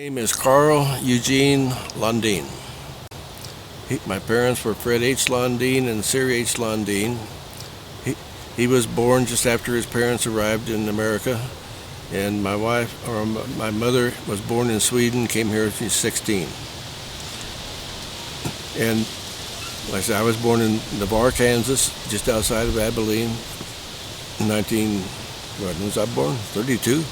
name is Carl Eugene Lundeen. My parents were Fred H. Lundeen and Sarah H. Lundeen. He was born just after his parents arrived in America, and my mother was born in Sweden, came here when she was 16. And like I said, I was born in Navarre, Kansas, just outside of Abilene, when was I born? 32?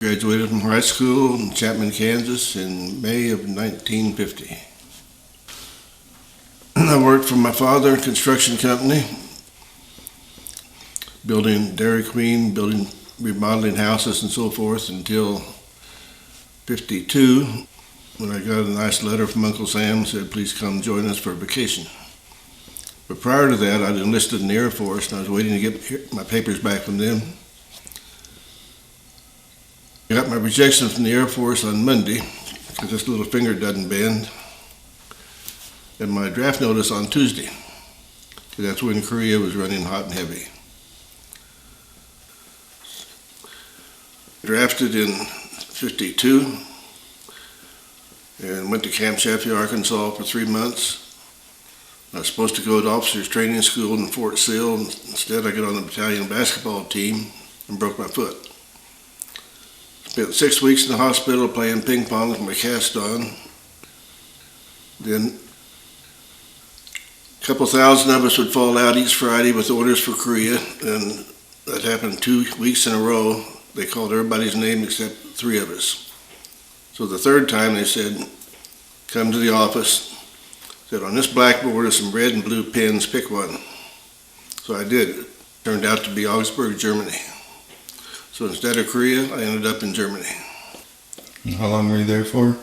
Graduated from high school in Chapman, Kansas in May of 1950. I worked for my father, a construction company, building Dairy Queen, remodeling houses and so forth until 52, when I got a nice letter from Uncle Sam, said, please come join us for vacation. But prior to that, I'd enlisted in the Air Force, and I was waiting to get my papers back from them. I got my rejection from the Air Force on Monday, because this little finger doesn't bend, and my draft notice on Tuesday, because that's when Korea was running hot and heavy. Drafted in 52, and went to Camp Chaffee, Arkansas for 3 months. I was supposed to go to officers training school in Fort Sill. Instead, I got on the battalion basketball team and broke my foot. Spent 6 weeks in the hospital playing ping pong with my cast on. Then a couple thousand of us would fall out each Friday with orders for Korea, and that happened 2 weeks in a row. They called everybody's name except 3 of us. So the third time they said, come to the office. Said, on this blackboard are some red and blue pens, pick one. So I did. It turned out to be Augsburg, Germany. So instead of Korea, I ended up in Germany. And how long were you there for?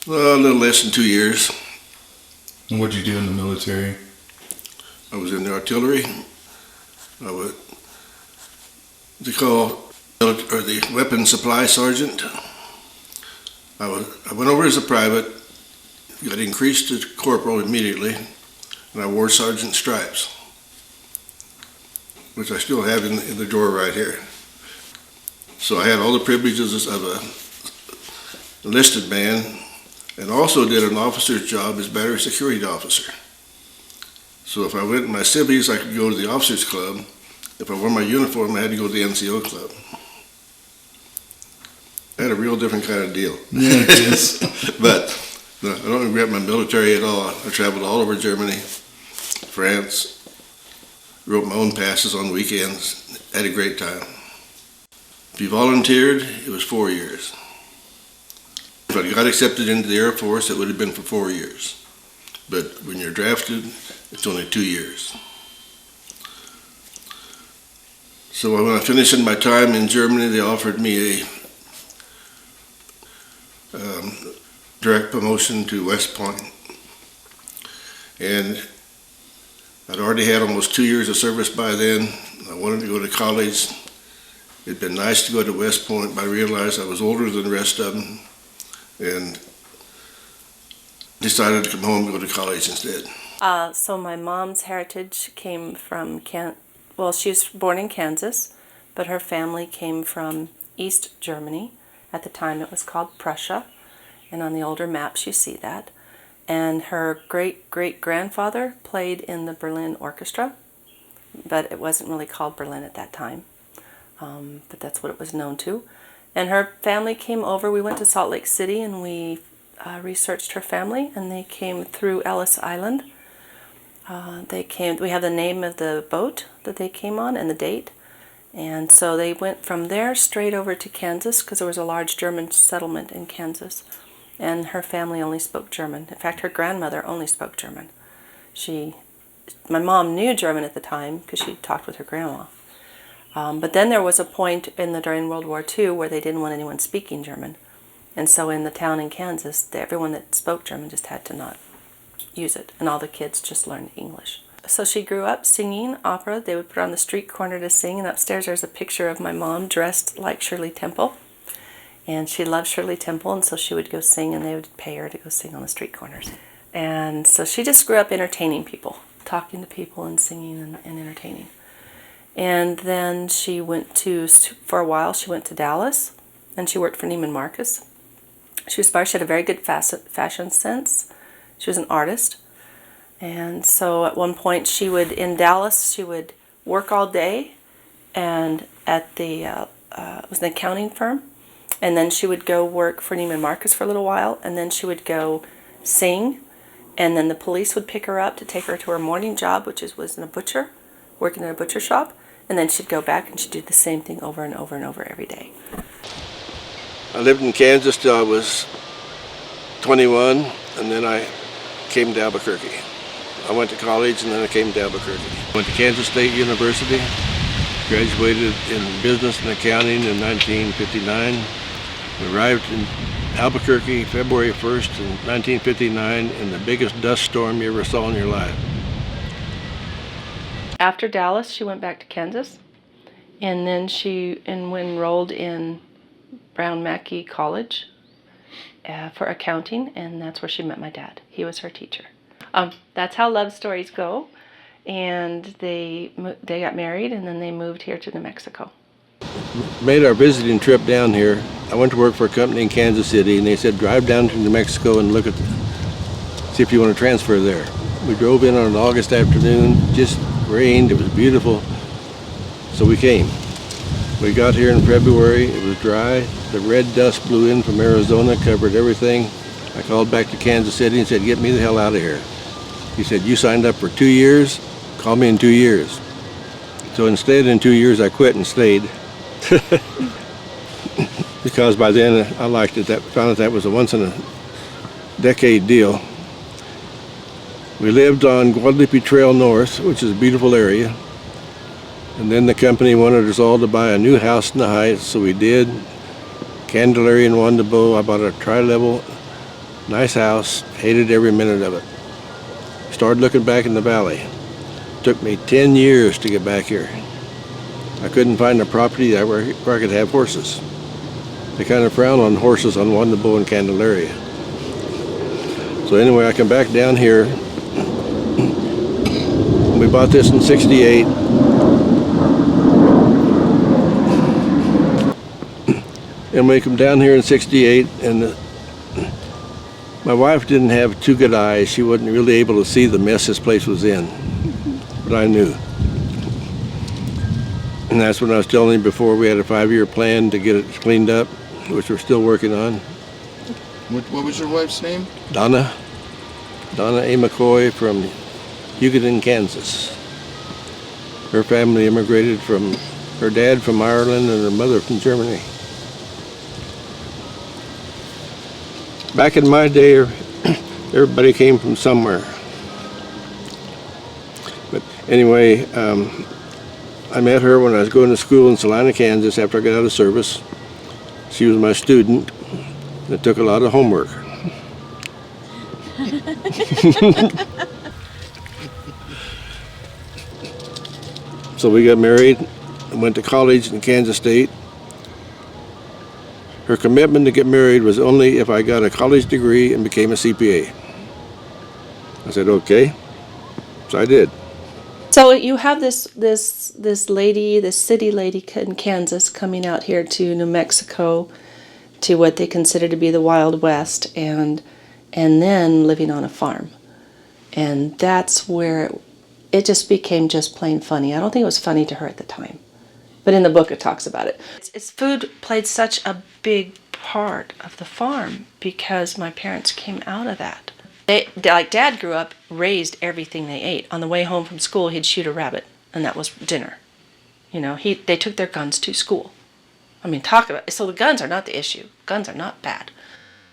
Well, a little less than 2 years. And what did you do in the military? I was in the artillery. I was the weapons supply sergeant. I went over as a private, got increased to corporal immediately, and I wore sergeant stripes, which I still have in the drawer right here. So I had all the privileges of a enlisted man, and also did an officer's job as battery security officer. So if I went in my civvies, I could go to the officers club. If I wore my uniform, I had to go to the NCO club. I had a real different kind of deal. Yeah, it is. But no, I don't regret my military at all. I traveled all over Germany, France, wrote my own passes on weekends, had a great time. If you volunteered, it was 4 years. If I got accepted into the Air Force, it would have been for 4 years. But when you're drafted, it's only 2 years. So when I finished my time in Germany, they offered me a direct promotion to West Point. And I'd already had almost 2 years of service by then. I wanted to go to college. It'd been nice to go to West Point, but I realized I was older than the rest of them, and decided to come home and go to college instead. So my mom's heritage came from she was born in Kansas, but her family came from East Germany. At the time it was called Prussia, and on the older maps you see that. And her great-great-grandfather played in the Berlin Orchestra, but it wasn't really called Berlin at that time, but that's what it was known to. And her family came over. We went to Salt Lake City and we researched her family, and they came through Ellis Island. We have the name of the boat that they came on and the date. And so they went from there straight over to Kansas, because there was a large German settlement in Kansas. And her family only spoke German. In fact, her grandmother only spoke German. My mom knew German at the time because she talked with her grandma. But then there was a point during World War II where they didn't want anyone speaking German. And so in the town in Kansas, everyone that spoke German just had to not use it. And all the kids just learned English. So she grew up singing opera. They would put her on the street corner to sing, and upstairs there's a picture of my mom dressed like Shirley Temple. And she loved Shirley Temple, and so she would go sing, and they would pay her to go sing on the street corners. And so she just grew up entertaining people, talking to people and singing and entertaining. And then she went to, for a while, she went to Dallas, and she worked for Neiman Marcus. She had a very good fashion sense. She was an artist. And so at one point in Dallas, she would work all day and at it was an accounting firm. And then she would go work for Neiman Marcus for a little while, and then she would go sing. And then the police would pick her up to take her to her morning job, which was working in a butcher shop. And then she'd go back and she'd do the same thing over and over and over every day. I lived in Kansas till I was 21, and then I came to Albuquerque. I went to college and then I came to Albuquerque. Went to Kansas State University, graduated in business and accounting in 1959. Arrived in Albuquerque February 1st in 1959 in the biggest dust storm you ever saw in your life. After Dallas, she went back to Kansas, and then she enrolled in Brown Mackie College for accounting, and that's where she met my dad. He was her teacher. That's how love stories go, and they got married, and then they moved here to New Mexico. Made our visiting trip down here. I went to work for a company in Kansas City, and they said drive down to New Mexico and see if you want to transfer there. We drove in on an August afternoon, just rained, it was beautiful, so we came. We got here in February, it was dry, the red dust blew in from Arizona, covered everything. I called back to Kansas City and said, get me the hell out of here. He said, you signed up for 2 years, call me in 2 years. So instead, in 2 years, I quit and stayed. Because by then I liked it, found that was a once in a decade deal. We lived on Guadalupe Trail North, which is a beautiful area. And then the company wanted us all to buy a new house in the Heights, so we did. Candelaria and Wandabo, I bought a tri-level, nice house, hated every minute of it. Started looking back in the valley. Took me 10 years to get back here. I couldn't find a property where I could have horses. They kind of frown on horses on Wandabo and Candelaria. So anyway, I come back down here. We bought this in '68. And we come down here in '68, and my wife didn't have too good eyes. She wasn't really able to see the mess this place was in, but I knew. And that's when I was telling you before, we had a 5-year plan to get it cleaned up, which we're still working on. What was your wife's name? Donna A. McCoy from Hugoton, Kansas. Her family immigrated from her dad from Ireland and her mother from Germany. Back in my day, everybody came from somewhere. But anyway, I met her when I was going to school in Salina, Kansas after I got out of service. She was my student. It took a lot of homework. So we got married and went to college in Kansas State. Her commitment to get married was only if I got a college degree and became a CPA. I said, okay. So I did. So you have this city lady in Kansas coming out here to New Mexico to what they consider to be the Wild West, and then living on a farm. And that's where it just became just plain funny. I don't think it was funny to her at the time, but in the book it talks about it. It's food played such a big part of the farm because my parents came out of that. Like Dad grew up, raised everything they ate. On the way home from school, he'd shoot a rabbit, and that was dinner. You know, they took their guns to school. I mean, talk about it. So the guns are not the issue. Guns are not bad.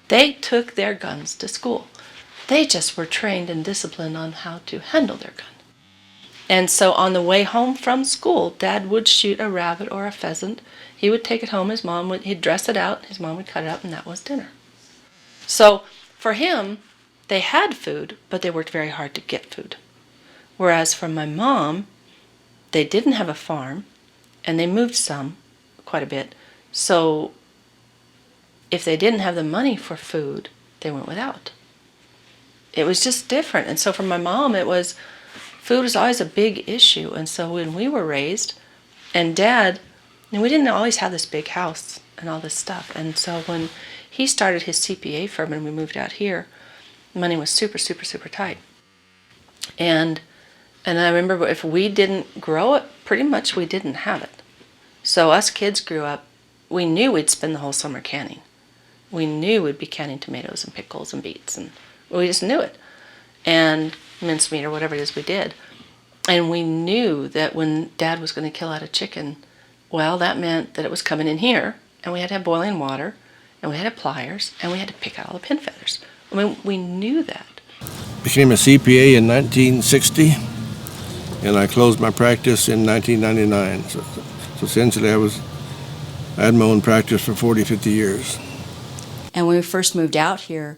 They took their guns to school. They just were trained and disciplined on how to handle their gun. And so on the way home from school, Dad would shoot a rabbit or a pheasant. He would take it home. He'd dress it out. His mom would cut it out, and that was dinner. So for him, they had food, but they worked very hard to get food. Whereas for my mom, they didn't have a farm, and they moved quite a bit. So if they didn't have the money for food, they went without. It was just different. And so for my mom, food was always a big issue. And so when we were raised, And Dad, and we didn't always have this big house and all this stuff. And so when he started his CPA firm and we moved out here, money was super, super, super tight. And I remember if we didn't grow it, pretty much we didn't have it. So us kids grew up, we knew we'd spend the whole summer canning. We knew we'd be canning tomatoes and pickles and beets, and we just knew it. And mincemeat or whatever it is we did. And we knew that when Dad was going to kill out a chicken, well, that meant that it was coming in here, and we had to have boiling water, and we had to have pliers, and we had to pick out all the pin feathers. I mean, we knew that. Became a CPA in 1960, and I closed my practice in 1999. So essentially I had my own practice for 40, 50 years. And when we first moved out here,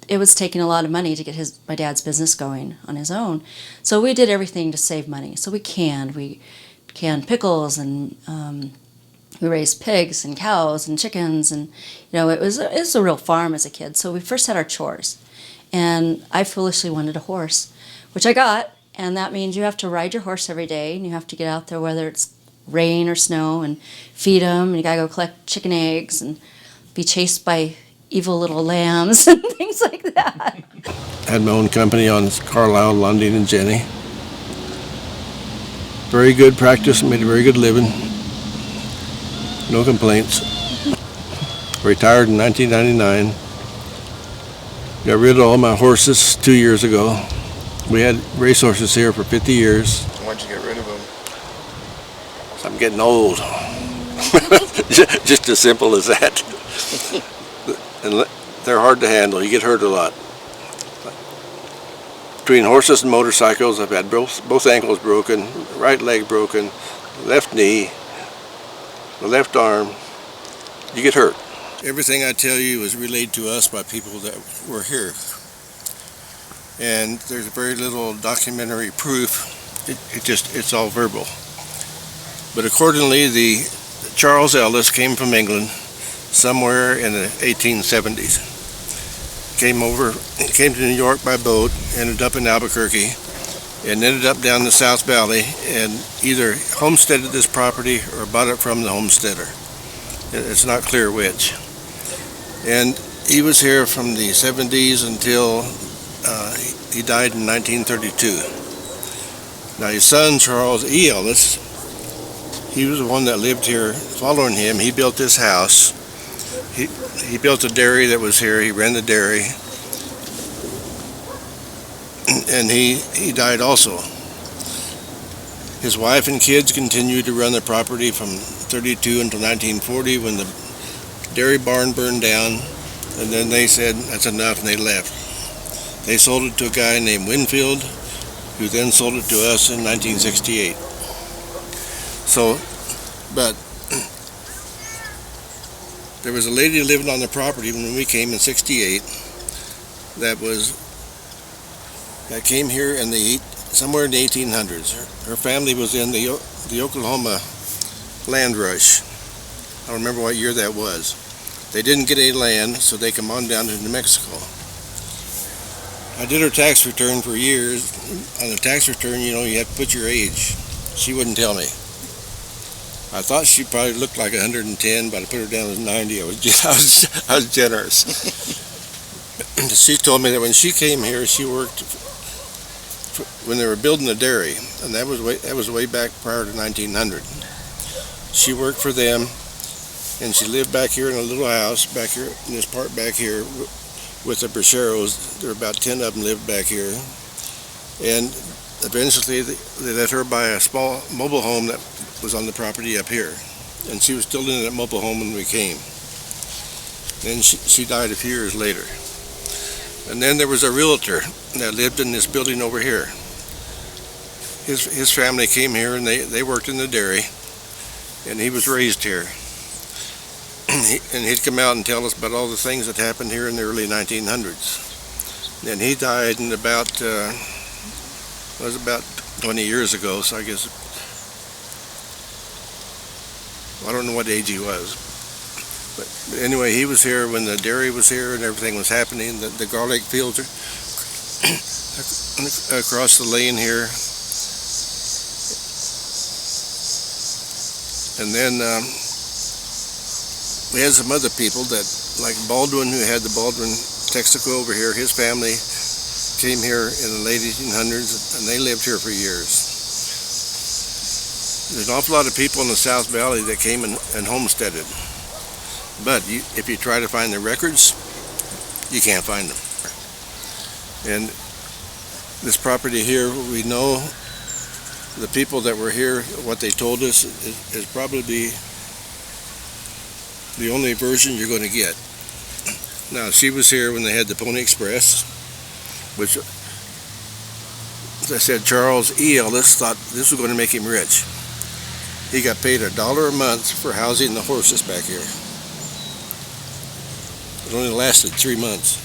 it was taking a lot of money to get my dad's business going on his own. So we did everything to save money. So we canned pickles, and we raised pigs and cows and chickens, and it was a real farm as a kid. So we first had our chores, and I foolishly wanted a horse, which I got, and that means you have to ride your horse every day, and you have to get out there whether it's rain or snow and feed them, and you gotta go collect chicken eggs and be chased by evil little lambs and things like that. Had my own company on Carlisle, Lunding, and Jenny. Very good practice, made a very good living. No complaints. Retired in 1999. Got rid of all my horses 2 years ago. We had racehorses here for 50 years. Why'd you get rid of them? I'm getting old. Just as simple as that. And they're hard to handle. You get hurt a lot. Between horses and motorcycles, I've had both ankles broken, right leg broken, left knee, the left arm. You get hurt. Everything I tell you is relayed to us by people that were here. And there's very little documentary proof. It's all verbal. But accordingly, the Charles Ellis came from England somewhere in the 1870s. Came to New York by boat, ended up in Albuquerque, and ended up down the South Valley, and either homesteaded this property or bought it from the homesteader. It's not clear which. And he was here from the 70s until he died in 1932. Now his son, Charles E. Ellis, he was the one that lived here following him. He built this house. He built a dairy that was here. He ran the dairy. And he died also. His wife and kids continued to run the property from 32 until 1940 when the dairy barn burned down. And then they said, that's enough, and they left. They sold it to a guy named Winfield, who then sold it to us in 1968. So, but there was a lady living on the property when we came in '68 that came here in somewhere in the 1800s. Her family was in the Oklahoma land rush. I don't remember what year that was. They didn't get any land, so they come on down to New Mexico. I did her tax return for years. On the tax return, you have to put your age. She wouldn't tell me. I thought she probably looked like 110, but I put her down as 90. I was generous. She told me that when she came here, she worked when they were building the dairy, and that was way back prior to 1900. She worked for them, and she lived back here in a little house back here in this part back here with the Bracheros. There were about 10 of them lived back here, and eventually they let her buy a small mobile home that was on the property up here, and she was still in that mobile home when we came. Then she died a few years later. And then there was a realtor that lived in this building over here. His family came here and they worked in the dairy, and he was raised here. And he'd come out and tell us about all the things that happened here in the early 1900s. And he died in about 20 years ago, so I guess, I don't know what age he was. But anyway, he was here when the dairy was here and everything was happening. The garlic fields are across the lane here. And then we had some other people that, like Baldwin, who had the Baldwin Texaco over here. His family came here in the late 1800s, and they lived here for years. There's an awful lot of people in the South Valley that came and homesteaded. But if you try to find their records, you can't find them. And this property here, we know the people that were here, what they told us is probably the only version you're going to get. Now, she was here when they had the Pony Express, which, as I said, Charles E. Ellis thought this was going to make him rich. He got paid $1 a month for housing the horses back here. It only lasted 3 months.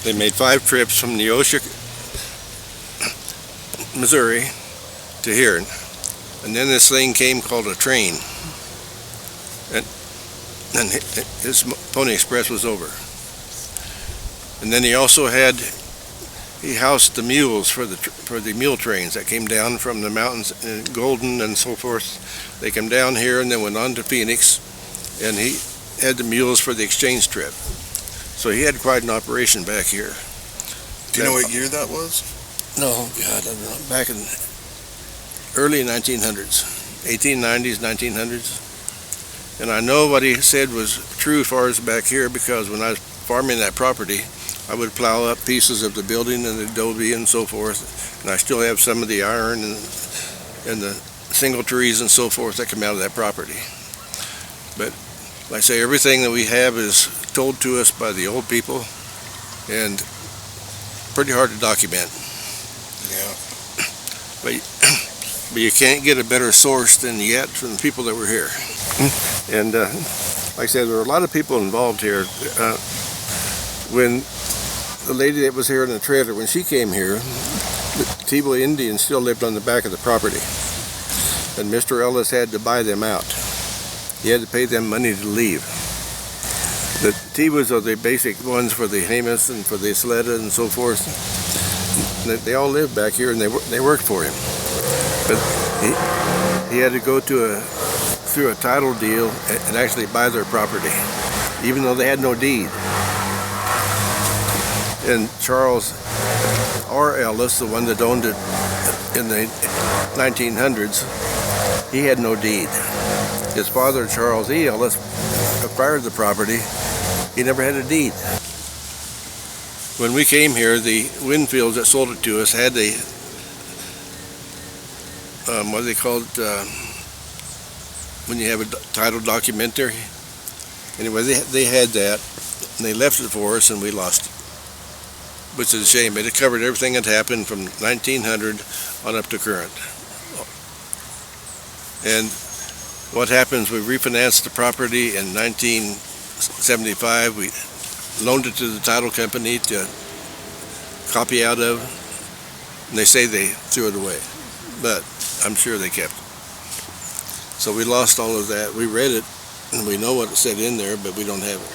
They made 5 trips from Neosho, Missouri to here. And then this thing came called a train. And his Pony Express was over. And then he also he housed the mules for the mule trains that came down from the mountains in Golden and so forth. They came down here and then went on to Phoenix, and he had the mules for the exchange trip. So he had quite an operation back here. Do you know what year that was? No, God, I don't know. Back in early 1900s, 1890s, 1900s. And I know what he said was true as far as back here, because when I was farming that property, I would plow up pieces of the building and the adobe and so forth, and I still have some of the iron and the single trees and so forth that come out of that property. But like I say, everything that we have is told to us by the old people, and pretty hard to document. Yeah. But you can't get a better source than yet from the people that were here. And like I said, there were a lot of people involved here. When the lady that was here in the trailer, when she came here, the Tebow Indians still lived on the back of the property. And Mr. Ellis had to buy them out. He had to pay them money to leave. The Tebows are the basic ones for the Hamas and for the Sleda and so forth. They all lived back here, and they worked for him. But he had to go through a title deal and actually buy their property, even though they had no deed. And Charles R. Ellis, the one that owned it in the 1900s, he had no deed. His father, Charles E. Ellis, acquired the property. He never had a deed. When we came here, the Winfields that sold it to us had what do they call it, when you have a title documentary. Anyway, they had that, and they left it for us, and we lost it, which is a shame. But it covered everything that happened from 1900 on up to current. And what happens, we refinanced the property in 1975. We loaned it to the title company to copy out of, and they say they threw it away, but I'm sure they kept it. So we lost all of that. We read it, and we know what it said in there, but we don't have it.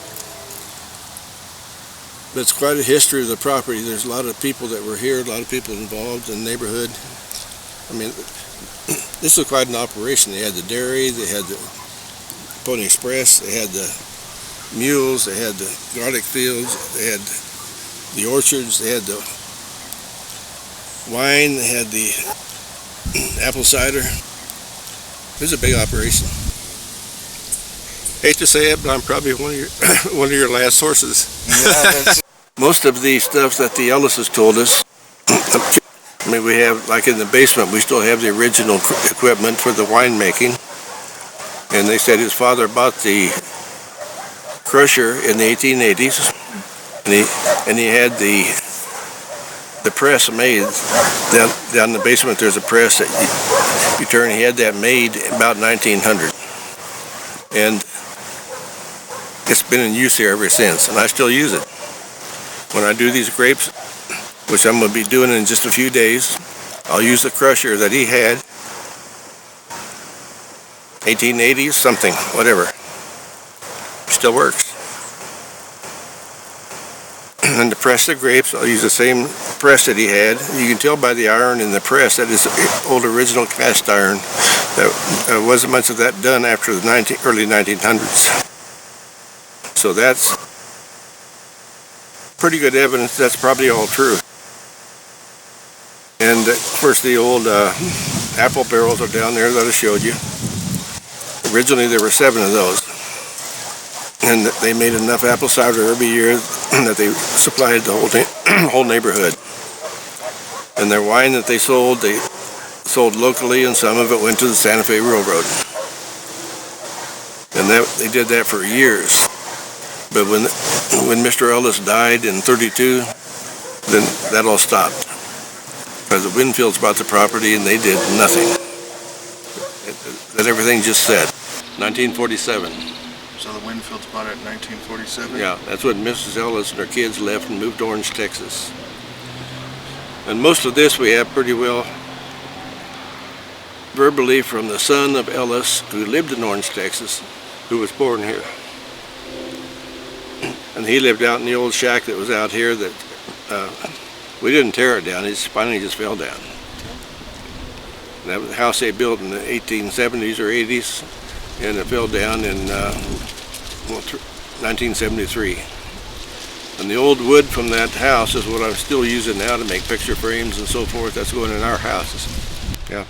But it's quite a history of the property. There's a lot of people that were here, a lot of people involved in the neighborhood. I mean, this was quite an operation. They had the dairy, they had the Pony Express, they had the mules, they had the garlic fields, they had the orchards, they had the wine, they had the apple cider. It was a big operation. Hate to say it, but I'm probably one of your last sources. Yeah, Most of the stuff that the Ellises told us, I mean, we have, like in the basement, we still have the original equipment for the winemaking. And they said his father bought the crusher in the 1880s, and he had the press made. Down in the basement, there's a press that you turn. He had that made about 1900. And it's been in use here ever since, and I still use it. When I do these grapes, which I'm going to be doing in just a few days, I'll use the crusher that he had, 1880s, something, whatever. Still works. And to press the grapes, I'll use the same press that he had. You can tell by the iron in the press that it's old original cast iron There wasn't much of that done after the early 1900s. So that's pretty good evidence that's probably all true. And of course the old apple barrels are down there that I showed you. Originally there were 7 of those. And they made enough apple cider every year that they supplied the whole neighborhood. And their wine that they sold locally, and some of it went to the Santa Fe Railroad. And they did that for years. But when Mr. Ellis died in '32, then that all stopped. Because the Winfields bought the property and they did nothing. That everything just said. 1947. So the Winfields bought it in 1947? Yeah, that's when Mrs. Ellis and her kids left and moved to Orange, Texas. And most of this we have pretty well verbally from the son of Ellis, who lived in Orange, Texas, who was born here. And he lived out in the old shack that was out here that we didn't tear it down, it finally just fell down. And that was the house they built in the 1870s or 80s, and it fell down in 1973. And the old wood from that house is what I'm still using now to make picture frames and so forth. That's going in our houses. Yeah,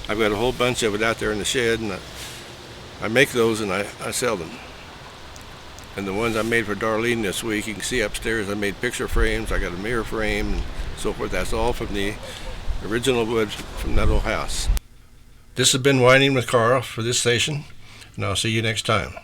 I've got a whole bunch of it out there in the shed, and I make those and I sell them. And the ones I made for Darlene this week, you can see upstairs I made picture frames, I got a mirror frame and so forth. That's all from the original wood from that old house. This has been Whining with Carl for this station, and I'll see you next time.